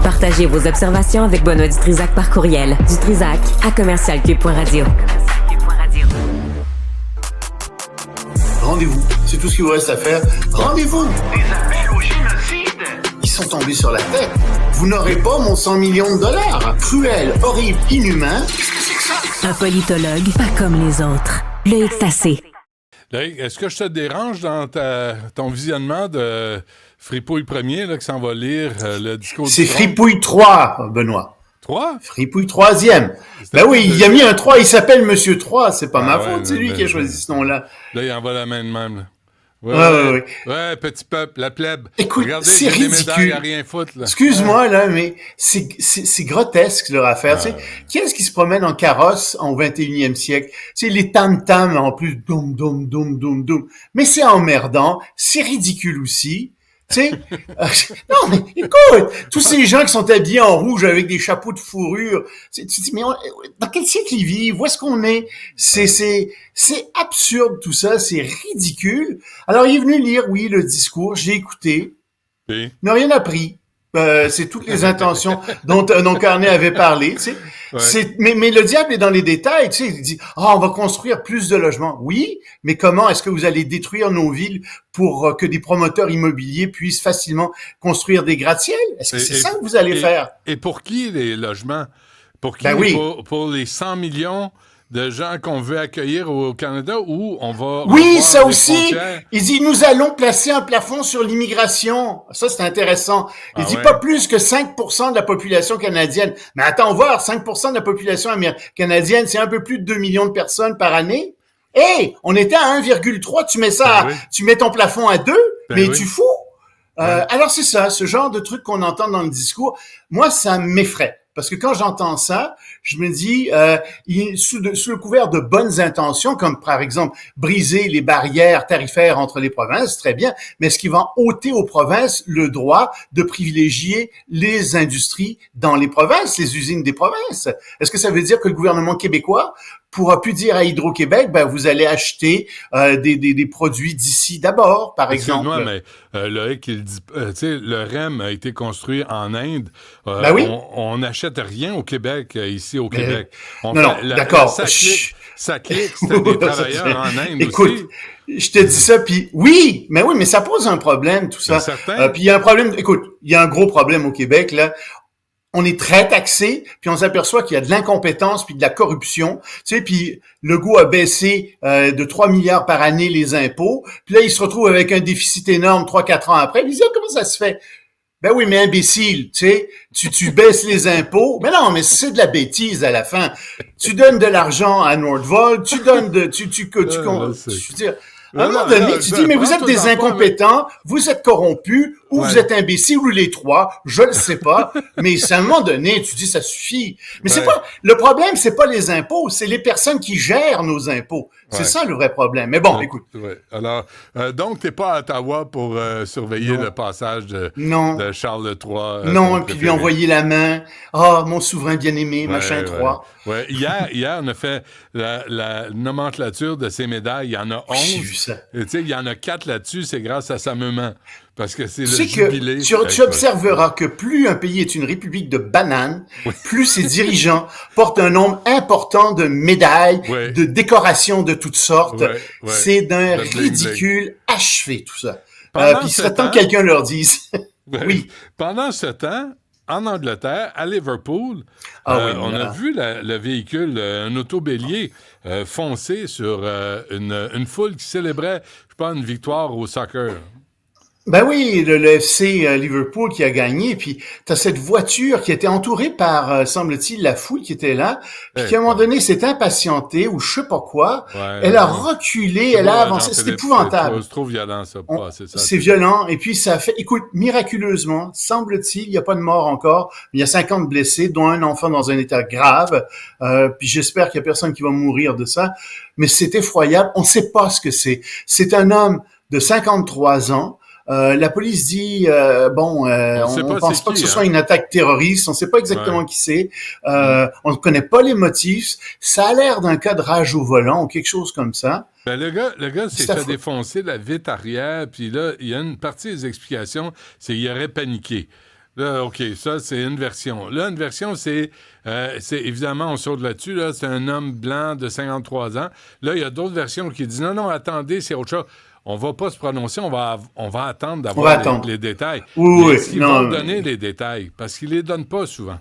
Partagez vos observations avec Benoît Dutrisac par courriel. dutrisac@commercialcube.radio. Rendez-vous. C'est tout ce qu'il vous reste à faire. Rendez-vous. Des appels au génocide. Ils sont tombés sur la tête. Vous n'aurez pas mon 100 millions de dollars. Cruel, horrible, inhumain. Qu'est-ce que c'est que ça? Un politologue pas comme les autres. Loïc Tassé. Loïc, est-ce que je te dérange dans ton visionnement de Fripouille Premier, là, qui s'en va lire le discours C'est du trône? Fripouille 3, Benoît. 3? Fripouille 3e. Ben oui, il a mis un 3, il s'appelle Monsieur 3, c'est pas ma faute, c'est lui qui a choisi ce nom-là. Là, il envoie la main de même, là. Ouais. Petit peuple, la plèbe. Écoute, regardez, c'est il y a des ridicule. médailles à rien foutre, là. Excuse-moi, là, mais c'est grotesque, leur affaire. Tu sais, qui est-ce qui se promène en carrosse en 21e siècle? Tu sais, les tam-tams, en plus, doum, doum, doum, doum, doum. Mais c'est emmerdant, c'est ridicule aussi. Tu sais, non, mais écoute, tous ces gens qui sont habillés en rouge avec des chapeaux de fourrure, tu te dis, mais dans quel siècle ils vivent? Où est-ce qu'on est? C'est absurde tout ça, c'est ridicule. Alors, il est venu lire, oui, le discours, j'ai écouté, Oui. il n'a rien appris. C'est toutes les intentions dont Carnet avait parlé, tu sais. Ouais. Mais le diable est dans les détails, tu sais. Il dit, on va construire plus de logements. Oui, mais comment est-ce que vous allez détruire nos villes pour que des promoteurs immobiliers puissent facilement construire des gratte-ciels? Est-ce que c'est ça que vous allez faire? Et pour qui les logements? Pour qui? Ben oui. Pour les 100 millions de gens qu'on veut accueillir au Canada ou on va... Oui, ça aussi. Frontières? Il dit, nous allons placer un plafond sur l'immigration. Ça, c'est intéressant. Il dit pas plus que 5% de la population canadienne. Mais attends voir, 5% de la population canadienne, c'est un peu plus de 2 millions de personnes par année. Hey, on était à 1,3, tu mets ça, tu mets ton plafond à 2, mais tu fous. Alors c'est ça, ce genre de truc qu'on entend dans le discours, moi, ça m'effraie. Parce que quand j'entends ça, je me dis, sous le couvert de bonnes intentions, comme par exemple briser les barrières tarifaires entre les provinces, très bien, mais est-ce qu'il va ôter aux provinces le droit de privilégier les industries dans les provinces, les usines des provinces? Est-ce que ça veut dire que le gouvernement québécois pourra plus dire à Hydro-Québec, ben vous allez acheter des produits d'ici d'abord, par exemple? Excuse-moi, mais Loïc, il dit, tu sais, le REM a été construit en Inde. Ben oui. On n'achète rien au Québec, ici au Québec. D'accord. Ça clique, c'était des travailleurs en Inde Écoute, aussi. je te dis ça, puis oui, mais ça pose un problème, tout ça. Puis il y a un problème, écoute, il y a un gros problème au Québec, là. On est très taxé, puis on s'aperçoit qu'il y a de l'incompétence puis de la corruption. Tu sais, puis Legault a baissé de 3 milliards par année les impôts. Puis là, il se retrouve avec un déficit énorme 3-4 ans après. Il dit, comment ça se fait? Ben oui, mais imbécile, tu sais, tu baisses les impôts. Mais non, mais c'est de la bêtise à la fin. Tu donnes de l'argent à Nordvolt, tu donnes je veux dire, à un moment donné, tu dis, mais vous êtes des incompétents, vous êtes corrompus, ou vous êtes imbéciles, ou les trois, je le sais pas, mais à un moment donné, tu dis, ça suffit. Mais c'est pas, le problème, c'est pas les impôts, c'est les personnes qui gèrent nos impôts. C'est ça le vrai problème. Mais bon, écoute. Alors, donc, t'es pas à Ottawa pour surveiller le passage de Charles III. Non, puis lui envoyer la main. Ah, mon souverain bien-aimé, machin 3. Ouais. Hier, on a fait la nomenclature de ces médailles. Il y en a 11. J'ai vu ça. Tu sais, il y en a 4 là-dessus, c'est grâce à sa maman. Parce que c'est le jubilé. Tu observeras que plus un pays est une république de bananes, plus ses dirigeants portent un nombre important de médailles, de décorations de toutes sortes. C'est d'un ridicule achevé, tout ça. Puis il serait temps que quelqu'un leur dise. Oui. Pendant ce temps, en Angleterre, à Liverpool, on a vu le véhicule, un autobélier, foncer sur une foule qui célébrait, je pense, une victoire au soccer. Ben oui, le FC Liverpool qui a gagné, puis t'as cette voiture qui était entourée par, semble-t-il, la foule qui était là, puis qui à un moment donné s'est impatientée ou je sais pas quoi, elle a reculé, elle a avancé, c'est épouvantable. C'est trop violent ça, c'est violent, et puis ça a fait, écoute, miraculeusement, semble-t-il, il n'y a pas de mort encore, mais il y a 50 blessés, dont un enfant dans un état grave, puis j'espère qu'il y a personne qui va mourir de ça, mais c'est effroyable, on ne sait pas ce que c'est. C'est un homme de 53 ans. La police dit on pense pas que ce soit une attaque terroriste, on sait pas exactement qui c'est, on ne connaît pas les motifs, ça a l'air d'un cas de rage au volant ou quelque chose comme ça. Ben le gars s'est fait défoncer la vitre arrière, puis là, il y a une partie des explications, c'est qu'il aurait paniqué. Là, OK, ça, c'est une version. Là, une version, c'est évidemment, on saute là-dessus, là, c'est un homme blanc de 53 ans. Là, il y a d'autres versions qui disent non, attendez, c'est autre chose. On va pas se prononcer, on va attendre d'avoir les détails. Oui, est-ce qu'ils vont donner les détails? Parce qu'ils les donnent pas souvent.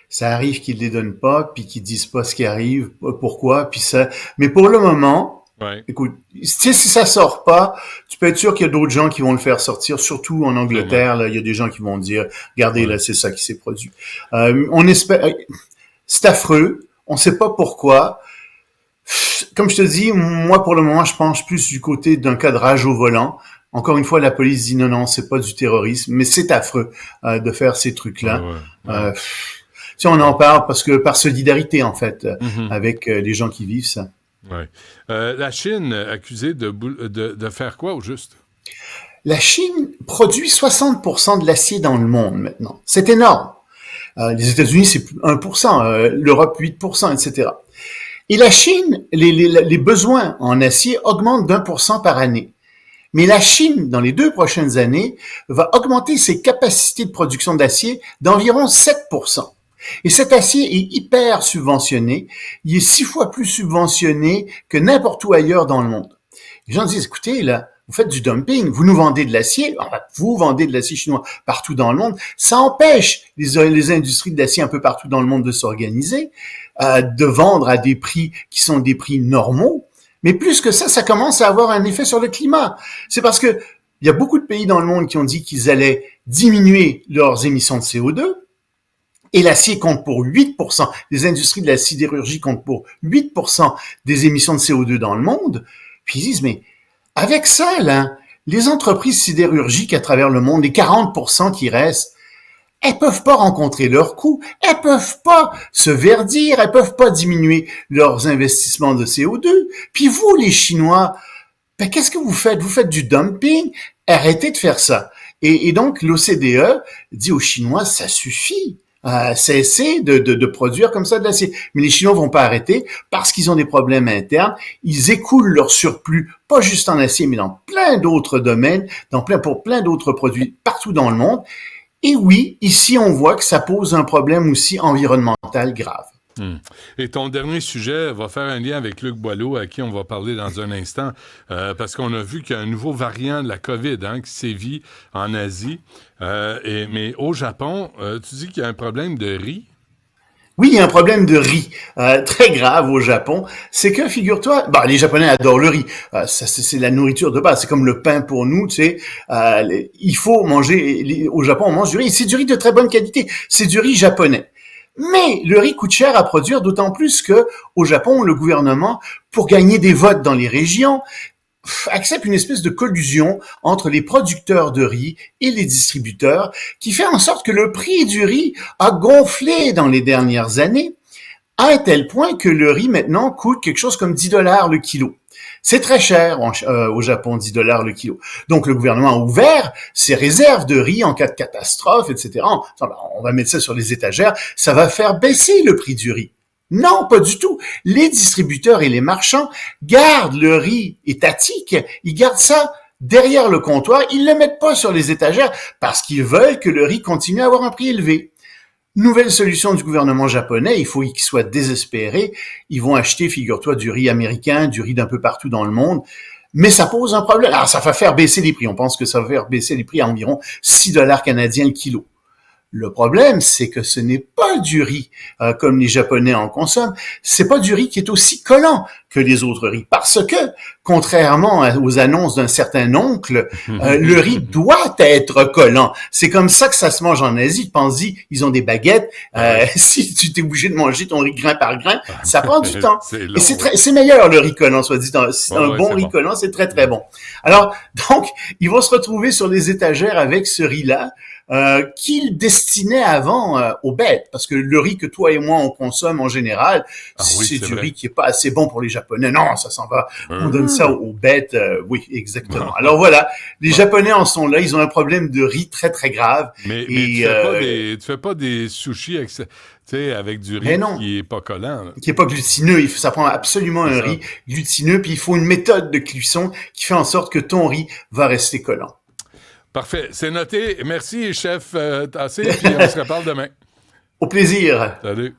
Ça arrive qu'ils les donnent pas, puis qu'ils disent pas ce qui arrive, pourquoi, puis ça. Mais pour le moment, écoute, si ça sort pas, tu peux être sûr qu'il y a d'autres gens qui vont le faire sortir, surtout en Angleterre. Là, il y a des gens qui vont dire, regardez, là, c'est ça qui s'est produit. On espère, c'est affreux. On sait pas pourquoi. Comme je te dis, moi, pour le moment, je penche plus du côté d'un cadrage au volant. Encore une fois, la police dit non, c'est pas du terrorisme, mais c'est affreux de faire ces trucs-là. Si on en parle parce que par solidarité, en fait, avec les gens qui vivent ça. Ouais. La Chine accusée de faire quoi au juste? La Chine produit 60% de l'acier dans le monde maintenant. C'est énorme. Les États-Unis, c'est 1%, l'Europe, 8%, etc. Et la Chine, les besoins en acier augmentent d'1% par année. Mais la Chine, dans les 2 prochaines années, va augmenter ses capacités de production d'acier d'environ 7%. Et cet acier est hyper subventionné. Il est 6 fois plus subventionné que n'importe où ailleurs dans le monde. Les gens disent, écoutez, là, vous faites du dumping, vous nous vendez de l'acier, vous vendez de l'acier chinois partout dans le monde. Ça empêche les industries de l'acier un peu partout dans le monde de s'organiser, de vendre à des prix qui sont des prix normaux. Mais plus que ça commence à avoir un effet sur le climat. C'est parce que il y a beaucoup de pays dans le monde qui ont dit qu'ils allaient diminuer leurs émissions de CO2. Et l'acier compte pour 8%. Les industries de la sidérurgie comptent pour 8% des émissions de CO2 dans le monde. Puis ils disent, mais avec ça, là, les entreprises sidérurgiques à travers le monde, les 40% qui restent, elles peuvent pas rencontrer leurs coûts, elles peuvent pas se verdir, elles peuvent pas diminuer leurs investissements de CO2. Puis vous, les Chinois, ben qu'est-ce que vous faites? Vous faites du dumping? Arrêtez de faire ça. Et donc, l'OCDE dit aux Chinois, ça suffit. Cesser de produire comme ça de l'acier. Mais les Chinois vont pas arrêter parce qu'ils ont des problèmes internes. Ils écoulent leur surplus, pas juste en acier, mais dans plein d'autres domaines, pour plein d'autres produits partout dans le monde. Et oui, ici, on voit que ça pose un problème aussi environnemental grave. Et ton dernier sujet va faire un lien avec Luc Boileau, à qui on va parler dans un instant, parce qu'on a vu qu'il y a un nouveau variant de la COVID qui sévit en Asie. Mais au Japon, tu dis qu'il y a un problème de riz? Oui, il y a un problème de riz très grave au Japon. C'est que, figure-toi, les Japonais adorent le riz. C'est la nourriture de base. C'est comme le pain pour nous, tu sais. Il faut manger. Au Japon, on mange du riz. C'est du riz de très bonne qualité. C'est du riz japonais. Mais le riz coûte cher à produire, d'autant plus que au Japon, le gouvernement, pour gagner des votes dans les régions, accepte une espèce de collusion entre les producteurs de riz et les distributeurs, qui fait en sorte que le prix du riz a gonflé dans les dernières années, à un tel point que le riz maintenant coûte quelque chose comme $10 le kilo. C'est très cher au Japon, $10 le kilo. Donc le gouvernement a ouvert ses réserves de riz en cas de catastrophe, etc. On va mettre ça sur les étagères, ça va faire baisser le prix du riz. Non, pas du tout. Les distributeurs et les marchands gardent le riz étatique, ils gardent ça derrière le comptoir, ils ne le mettent pas sur les étagères parce qu'ils veulent que le riz continue à avoir un prix élevé. Nouvelle solution du gouvernement japonais, il faut qu'ils soient désespérés. Ils vont acheter, figure-toi, du riz américain, du riz d'un peu partout dans le monde. Mais ça pose un problème. Alors, ça va faire baisser les prix. On pense que ça va faire baisser les prix à environ $6 canadiens le kilo. Le problème, c'est que ce n'est pas du riz comme les Japonais en consomment. C'est pas du riz qui est aussi collant que les autres riz, parce que, contrairement aux annonces d'un certain oncle, le riz doit être collant. C'est comme ça que ça se mange en Asie. Pense-y, ils ont des baguettes. Si tu t'es obligé de manger ton riz grain par grain, ça prend du temps. Long, et c'est meilleur le riz collant, soit dit. Un bon riz collant, c'est très très bon. Alors, donc, ils vont se retrouver sur les étagères avec ce riz-là. Qu'ils destinaient avant aux bêtes, parce que le riz que toi et moi on consomme en général, c'est du riz qui est pas assez bon pour les Japonais. Non, ça s'en va. On donne ça aux bêtes. Oui, exactement. Alors voilà, les Japonais en sont là. Ils ont un problème de riz très très grave. Mais tu fais pas des sushis avec du riz qui est pas collant. Là. Qui est pas glutineux. Ça prend absolument un riz glutineux. Puis il faut une méthode de cuisson qui fait en sorte que ton riz va rester collant. Parfait. C'est noté. Merci, chef Tassé, puis on se reparle demain. Au plaisir. Salut.